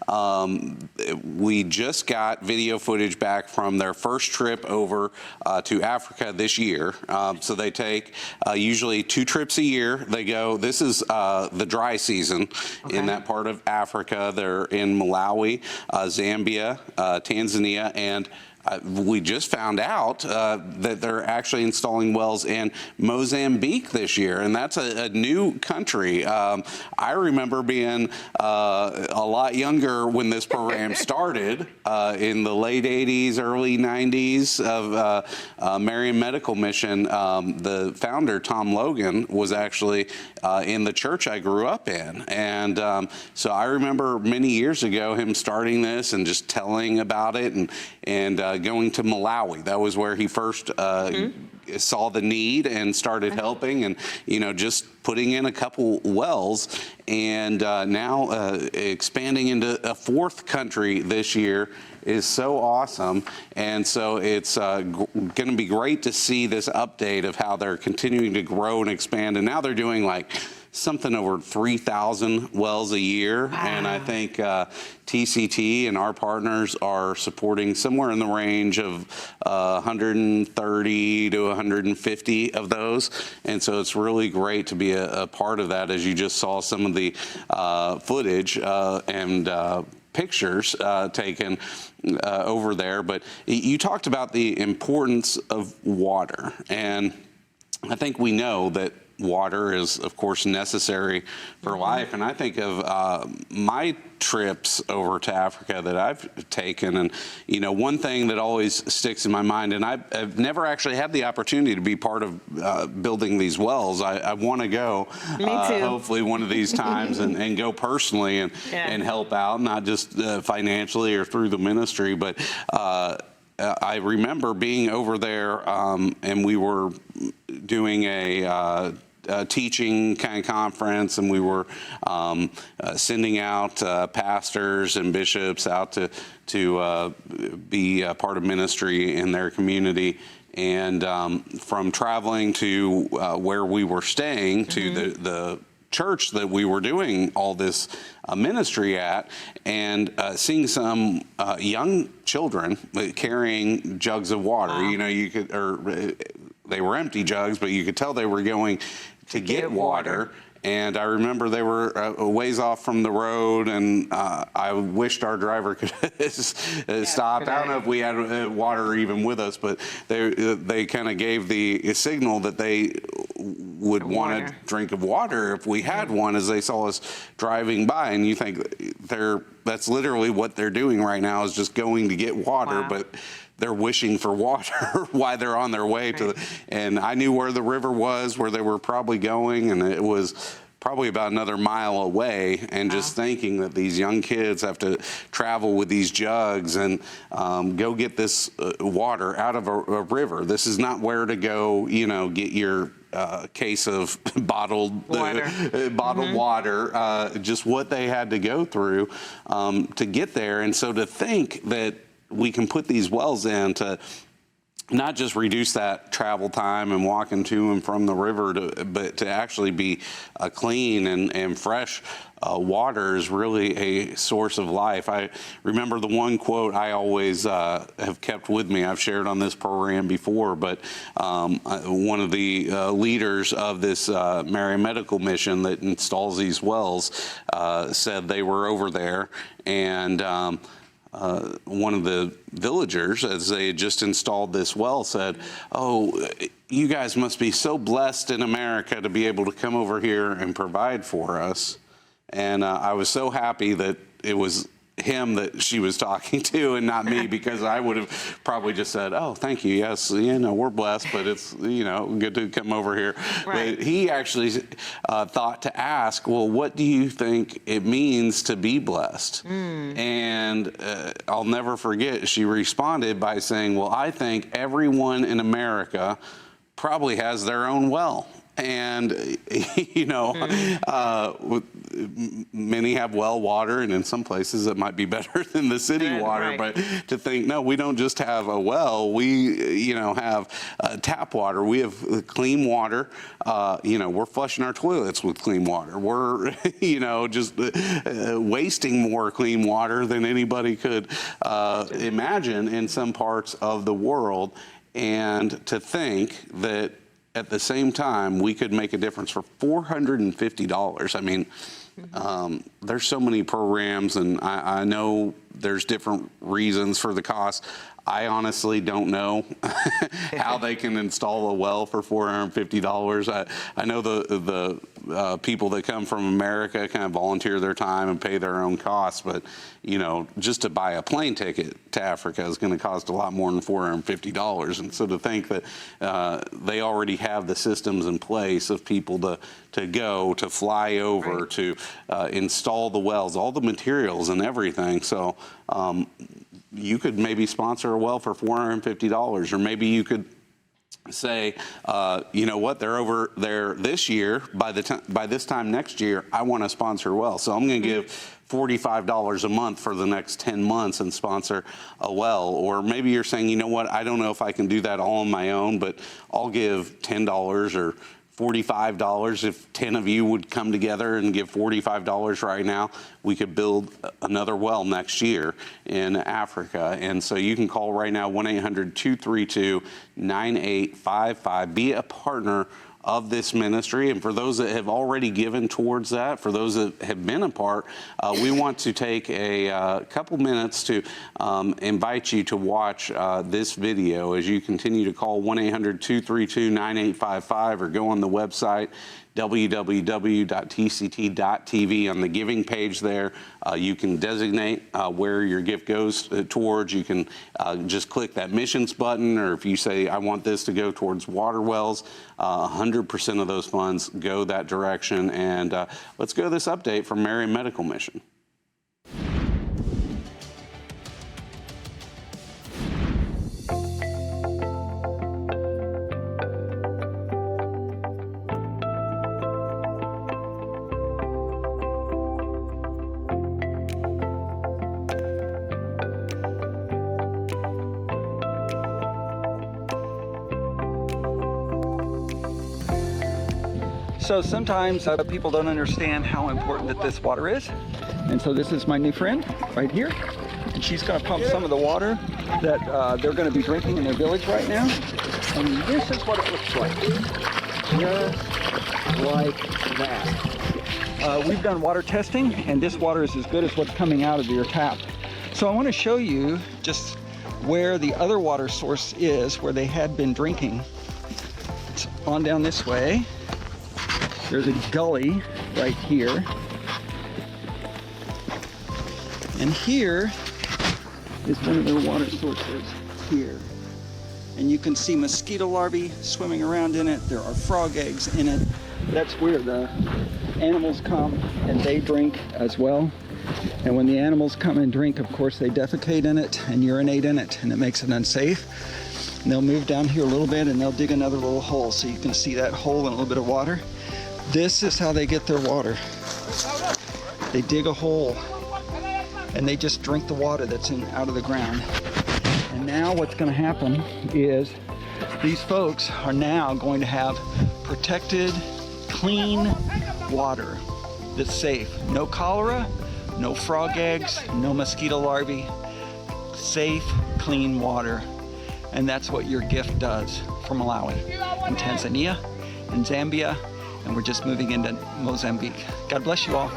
we just got video footage back from their first trip over to Africa this year. So they take usually 2 trips a year. They go, this is the dry season in that part of Africa. They're in Malawi, Zambia, Tanzania, and we just found out that they're actually installing wells in Mozambique this year, and that's a new country. I remember being a lot younger when this program started in the late 80s, early 90s of Marian Medical Mission. The founder, Tom Logan, was actually in the church I grew up in. And so I remember many years ago him starting this and just telling about it and going to Malawi. That was where he first saw the need and started helping, and just putting in a couple wells, and now expanding into a 4th country this year is so awesome. And so it's going to be great to see this update of how they're continuing to grow and expand, and now they're doing like something over 3,000 wells a year. Wow. And I think TCT and our partners are supporting somewhere in the range of 130 to 150 of those. And so it's really great to be a part of that, as you just saw some of the footage and pictures taken over there. But you talked about the importance of water, and I think we know that water is, of course, necessary for life. And I think of my trips over to Africa that I've taken, and one thing that always sticks in my mind, and I've never actually had the opportunity to be part of building these wells. I want to go, hopefully one of these times, and go personally and help out, not just financially or through the ministry, but I remember being over there, and we were doing a teaching kind of conference, and we were sending out pastors and bishops out to be a part of ministry in their community. And from traveling to where we were staying to the church that we were doing all this ministry at, and seeing some young children carrying jugs of water. Wow. You could, or they were empty jugs, but you could tell they were going to get water. And I remember they were a ways off from the road, and I wished our driver could stop. I don't know if we had water even with us, but they kind of gave the signal that they would want a drink of water if we had one, as they saw us driving by. And you think that's literally what they're doing right now, is just going to get water. Wow. But they're wishing for water while they're on their way to and I knew where the river was, where they were probably going, and it was probably about another mile away. And just thinking that these young kids have to travel with these jugs and go get this water out of a river. This is not where to go, get your case of bottled water, just what they had to go through to get there. And so to think that we can put these wells in to not just reduce that travel time and walking to and from the river, but to actually be clean and fresh water is really a source of life. I remember the one quote I always have kept with me. I've shared on this program before, but one of the leaders of this Marian Medical Mission that installs these wells said they were over there, and one of the villagers, as they had just installed this well, said, "Oh, you guys must be so blessed in America to be able to come over here and provide for us." And I was so happy that it was him that she was talking to and not me, because I would have probably just said, "Oh, thank you. Yes, we're blessed, but it's, good to come over here." Right. But he actually thought to ask, well, what do you think it means to be blessed? And I'll never forget, she responded by saying, well, I think everyone in America probably has their own well. And, many have well water, and in some places it might be better than the city water. Right. But to think, no, we don't just have a well. We, have tap water. We have clean water. We're flushing our toilets with clean water. We're, just wasting more clean water than anybody could imagine in some parts of the world. And to think that at the same time we could make a difference for $450. I mean, there's so many programs, and I know there's different reasons for the cost. I honestly don't know how they can install a well for $450. I know the people that come from America kind of volunteer their time and pay their own costs, but just to buy a plane ticket to Africa is going to cost a lot more than $450. And so to think that they already have the systems in place of people to fly over, right, to install the wells, all the materials and everything. So you could maybe sponsor a well for $450, or maybe you could say, they're over there this year. By this time next year, I want to sponsor a well, so I'm going to give $45 a month for the next 10 months and sponsor a well. Or maybe you're saying, I don't know if I can do that all on my own, but I'll give $10 or $45. If 10 of you would come together and give $45 right now, we could build another well next year in Africa. And so you can call right now, 1-800-232-9855. Be a partner of this ministry. And for those that have already given towards that, for those that have been a part, we want to take a couple minutes to invite you to watch this video as you continue to call 1-800-232-9855 or go on the website www.tct.tv. On the giving page there, you can designate where your gift goes towards. You can just click that missions button, or if you say, I want this to go towards water wells, 100% of those funds go that direction. And let's go to this update from Marion Medical Mission. So sometimes people don't understand how important that this water is. And so this is my new friend right here. And she's going to pump some of the water that they're going to be drinking in their village right now. And this is what it looks like. Just like that. We've done water testing, and this water is as good as what's coming out of your tap. So I want to show you just where the other water source is, where they had been drinking. It's on down this way. There's a gully right here. And here is one of their water sources here. And you can see mosquito larvae swimming around in it. There are frog eggs in it. That's where the animals come and they drink as well. And when the animals come and drink, of course, they defecate in it and urinate in it, and it makes it unsafe. And they'll move down here a little bit and they'll dig another little hole. So you can see that hole and a little bit of water. This is how they get their water. They dig a hole and they just drink the water that's out of the ground. And now what's going to happen is these folks are now going to have protected, clean water that's safe. No cholera, no frog eggs, no mosquito larvae. Safe, clean water. And that's what your gift does for Malawi and Tanzania and Zambia. And we're just moving into Mozambique. God bless you all.